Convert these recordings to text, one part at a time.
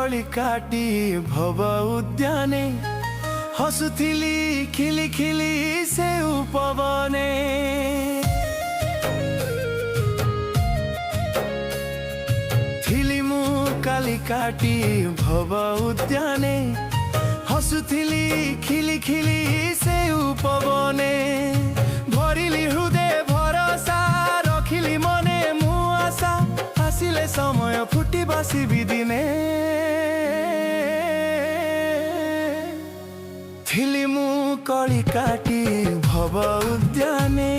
कली काटी भव उद्याने हसुथिली खिली खिली से उपवने थिली मु काली काटी भव उद्याने हसुथिली खिली खिली से उपवने भरिली हृदय भरोसा रखिली मने मु आशा आसिले समय फुटी बासी दिने थिली मु कली काटी भव उद्याने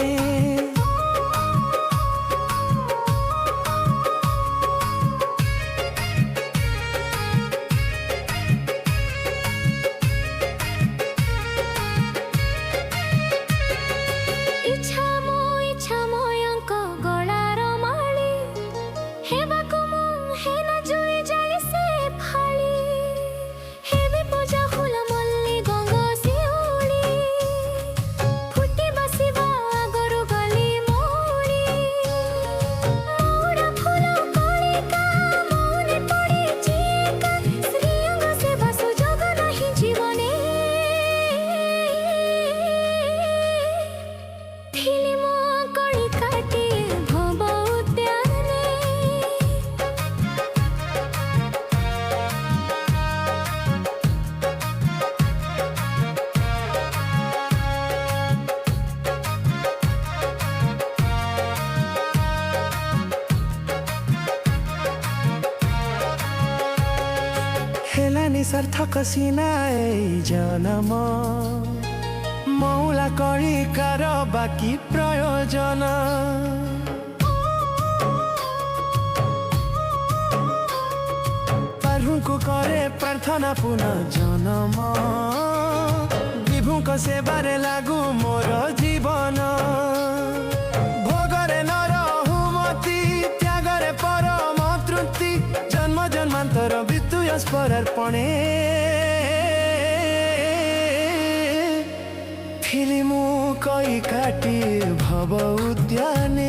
हेलानी सार्थक सिनाए जनम मौला करी कार बाकी प्रयोजन पारुको करे प्रार्थना पुनः जनम विभुको सेवारे लागू मोर जीवन भोगरे नरहुमति त्यागरे परम तृप्ति जन्म जन्मान्तर स्परार्पणे थिली मु कई काटी भव उद्याने